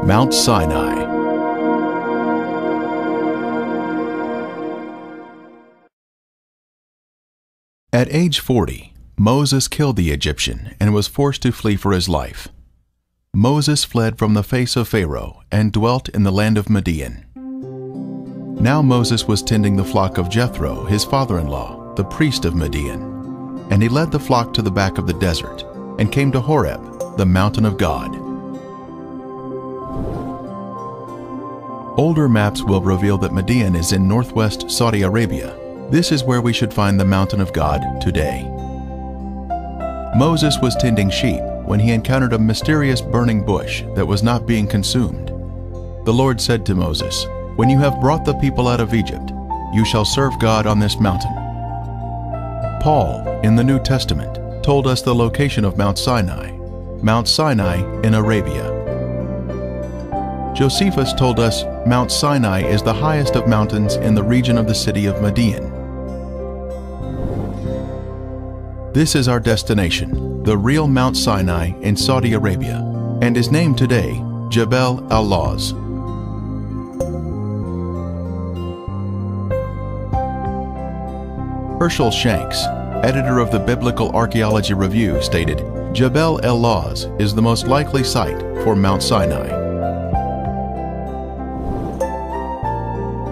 Mount Sinai. At age 40, Moses killed the Egyptian and was forced to flee for his life. Moses fled from the face of Pharaoh and dwelt in the land of Midian. Now Moses was tending the flock of Jethro, his father-in-law, the priest of Midian, and he led the flock to the back of the desert and came to Horeb, the mountain of God. Older maps will reveal that Midian is in northwest Saudi Arabia. This is where we should find the mountain of God today. Moses was tending sheep when he encountered a mysterious burning bush that was not being consumed. The Lord said to Moses, "When you have brought the people out of Egypt, you shall serve God on this mountain." Paul, in the New Testament, told us the location of Mount Sinai in Arabia. Josephus told us Mount Sinai is the highest of mountains in the region of the city of Midian. This is our destination, the real Mount Sinai in Saudi Arabia, and is named today Jebel al-Lawz. Herschel Shanks, editor of the Biblical Archaeology Review, stated, "Jebel al-Lawz is the most likely site for Mount Sinai."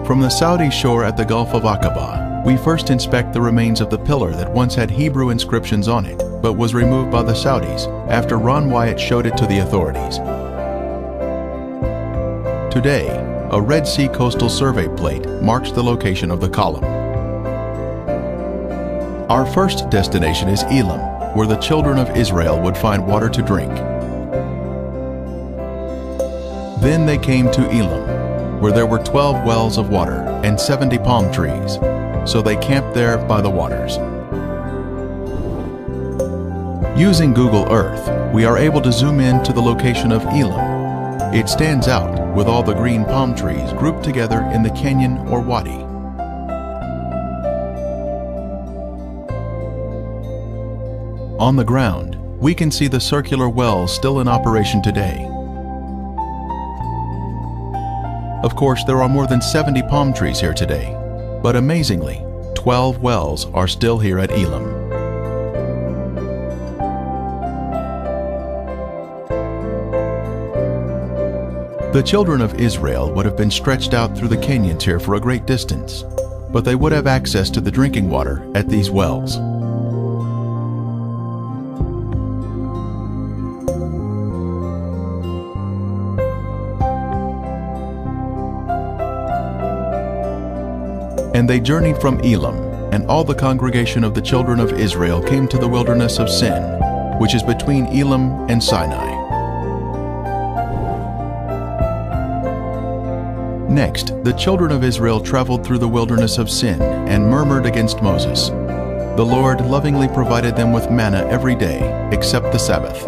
From the Saudi shore at the Gulf of Aqaba, we first inspect the remains of the pillar that once had Hebrew inscriptions on it, but was removed by the Saudis after Ron Wyatt showed it to the authorities. Today, a Red Sea coastal survey plate marks the location of the column. Our first destination is Elim, where the children of Israel would find water to drink. Then they came to Elim, where there were 12 wells of water and 70 palm trees, so they camped there by the waters. Using Google Earth, we are able to zoom in to the location of Elim. It stands out with all the green palm trees grouped together in the canyon or wadi. On the ground, we can see the circular wells still in operation today. Of course, there are more than 70 palm trees here today, but amazingly, 12 wells are still here at Elim. The children of Israel would have been stretched out through the canyons here for a great distance, but they would have access to the drinking water at these wells. And they journeyed from Elim, and all the congregation of the children of Israel came to the wilderness of Sin, which is between Elim and Sinai. Next, the children of Israel traveled through the wilderness of Sin and murmured against Moses. The Lord lovingly provided them with manna every day, except the Sabbath.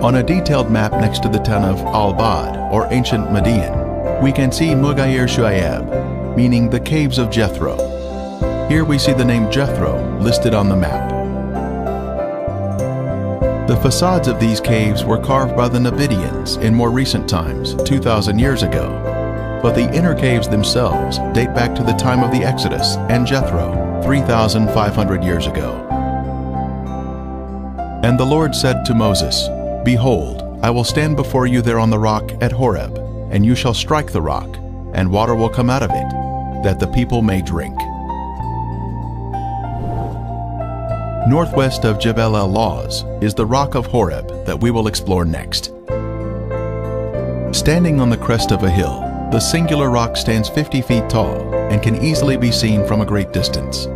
On a detailed map next to the town of Al-Bad, or ancient Midian, we can see Mughayir Shu'aib, meaning the caves of Jethro. Here we see the name Jethro listed on the map. The facades of these caves were carved by the Nubidians in more recent times, 2,000 years ago, but the inner caves themselves date back to the time of the Exodus and Jethro, 3,500 years ago. And the Lord said to Moses, "Behold, I will stand before you there on the rock at Horeb, and you shall strike the rock, and water will come out of it, that the people may drink." Northwest of Jebel al-Lawz is the rock of Horeb that we will explore next. Standing on the crest of a hill, the singular rock stands 50 feet tall and can easily be seen from a great distance.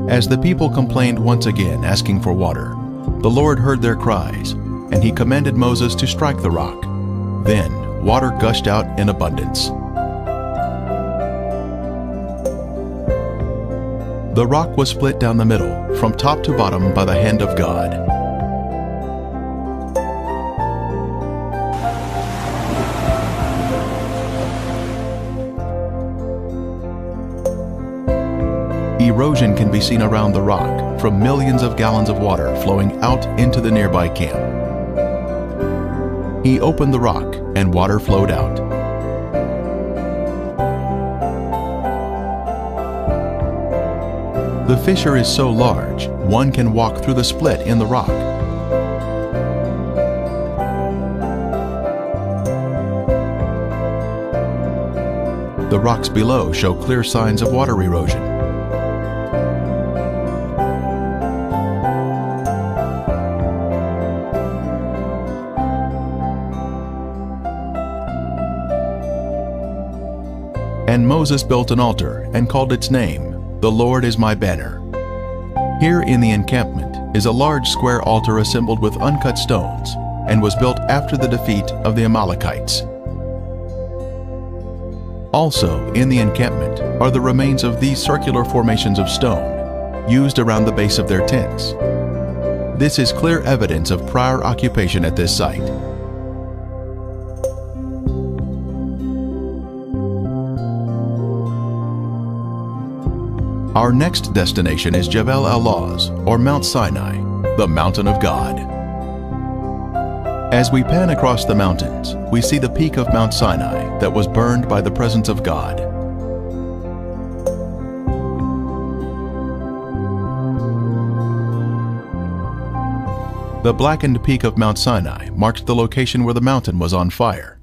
As the people complained once again, asking for water, the Lord heard their cries, and he commanded Moses to strike the rock. Then water gushed out in abundance. The rock was split down the middle, from top to bottom, by the hand of God. Erosion can be seen around the rock from millions of gallons of water flowing out into the nearby camp. He opened the rock and water flowed out. The fissure is so large, one can walk through the split in the rock. The rocks below show clear signs of water erosion. And Moses built an altar and called its name, "The Lord is my banner." Here in the encampment is a large square altar assembled with uncut stones and was built after the defeat of the Amalekites. Also in the encampment are the remains of these circular formations of stone used around the base of their tents. This is clear evidence of prior occupation at this site. Our next destination is Jebel al-Lawz, or Mount Sinai, the Mountain of God. As we pan across the mountains, we see the peak of Mount Sinai that was burned by the presence of God. The blackened peak of Mount Sinai marked the location where the mountain was on fire.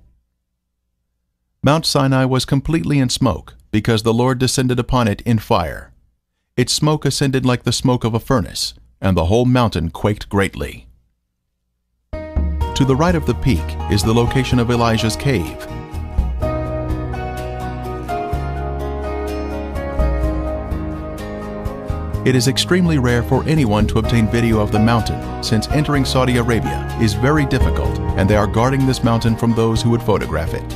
Mount Sinai was completely in smoke because the Lord descended upon it in fire. Its smoke ascended like the smoke of a furnace, and the whole mountain quaked greatly. To the right of the peak is the location of Elijah's cave. It is extremely rare for anyone to obtain video of the mountain, since entering Saudi Arabia is very difficult and they are guarding this mountain from those who would photograph it.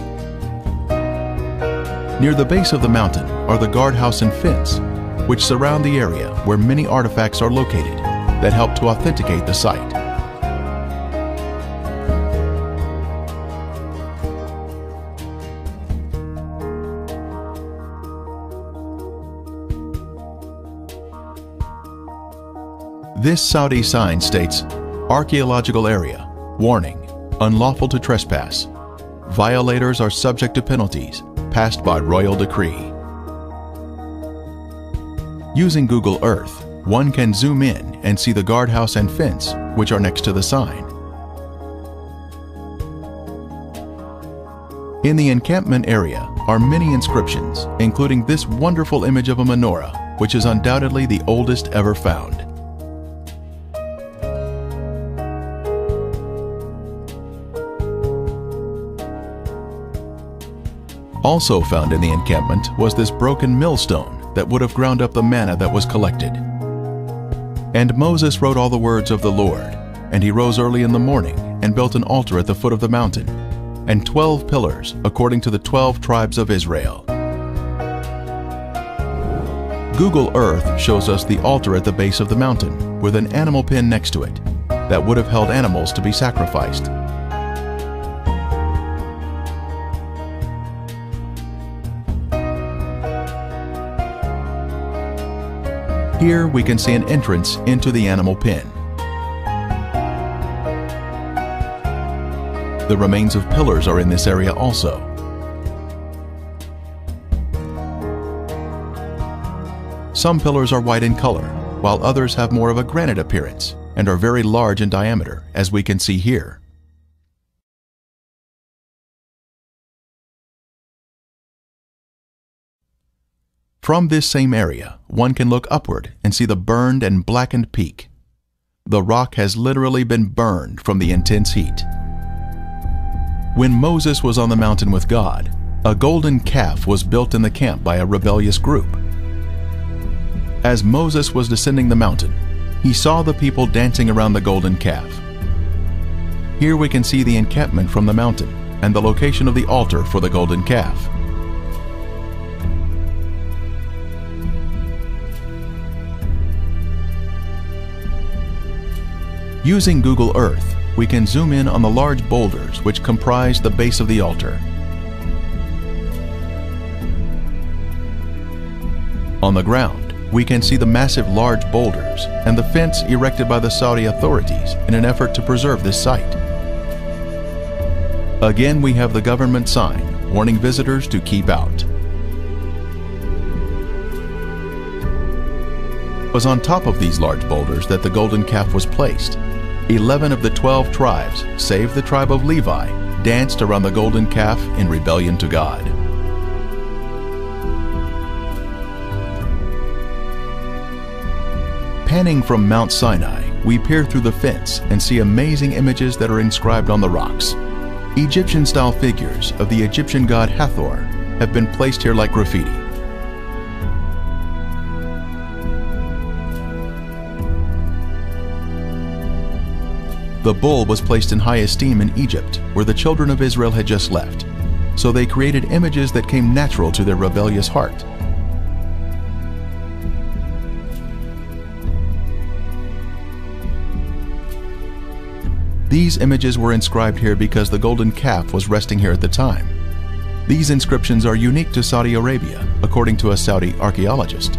Near the base of the mountain are the guardhouse and fence, which surround the area where many artifacts are located that help to authenticate the site. This Saudi sign states, "Archaeological area, warning, unlawful to trespass. Violators are subject to penalties passed by royal decree." Using Google Earth, one can zoom in and see the guardhouse and fence, which are next to the sign. In the encampment area are many inscriptions, including this wonderful image of a menorah, which is undoubtedly the oldest ever found. Also found in the encampment was this broken millstone that would have ground up the manna that was collected. And Moses wrote all the words of the Lord, and he rose early in the morning and built an altar at the foot of the mountain, and 12 pillars according to the 12 tribes of Israel. Google Earth shows us the altar at the base of the mountain with an animal pen next to it that would have held animals to be sacrificed. Here we can see an entrance into the animal pen. The remains of pillars are in this area also. Some pillars are white in color, while others have more of a granite appearance and are very large in diameter, as we can see here. From this same area, one can look upward and see the burned and blackened peak. The rock has literally been burned from the intense heat. When Moses was on the mountain with God, a golden calf was built in the camp by a rebellious group. As Moses was descending the mountain, he saw the people dancing around the golden calf. Here we can see the encampment from the mountain and the location of the altar for the golden calf. Using Google Earth, we can zoom in on the large boulders which comprise the base of the altar. On the ground, we can see the massive large boulders and the fence erected by the Saudi authorities in an effort to preserve this site. Again, we have the government sign warning visitors to keep out. It was on top of these large boulders that the golden calf was placed. 11 of the 12 tribes, save the tribe of Levi, danced around the golden calf in rebellion to God. Panning from Mount Sinai, we peer through the fence and see amazing images that are inscribed on the rocks. Egyptian-style figures of the Egyptian god Hathor have been placed here like graffiti. The bull was placed in high esteem in Egypt, where the children of Israel had just left, so they created images that came natural to their rebellious heart. These images were inscribed here because the golden calf was resting here at the time. These inscriptions are unique to Saudi Arabia, according to a Saudi archaeologist.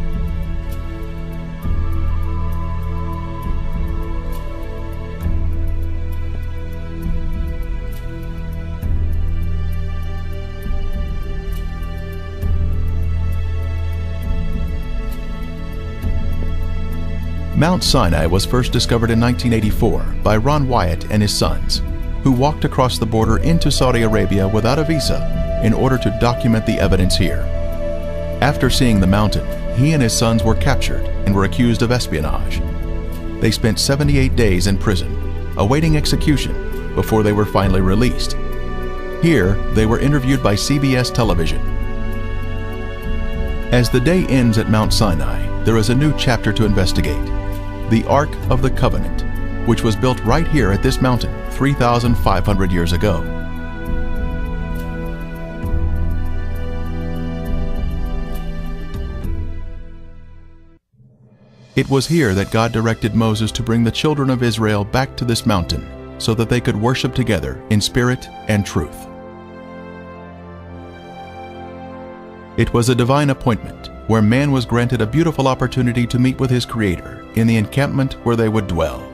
Mount Sinai was first discovered in 1984 by Ron Wyatt and his sons, who walked across the border into Saudi Arabia without a visa in order to document the evidence here. After seeing the mountain, he and his sons were captured and were accused of espionage. They spent 78 days in prison, awaiting execution, before they were finally released. Here, they were interviewed by CBS television. As the day ends at Mount Sinai, there is a new chapter to investigate. The Ark of the Covenant, which was built right here at this mountain 3,500 years ago. It was here that God directed Moses to bring the children of Israel back to this mountain so that they could worship together in spirit and truth. It was a divine appointment where man was granted a beautiful opportunity to meet with his Creator in the encampment where they would dwell.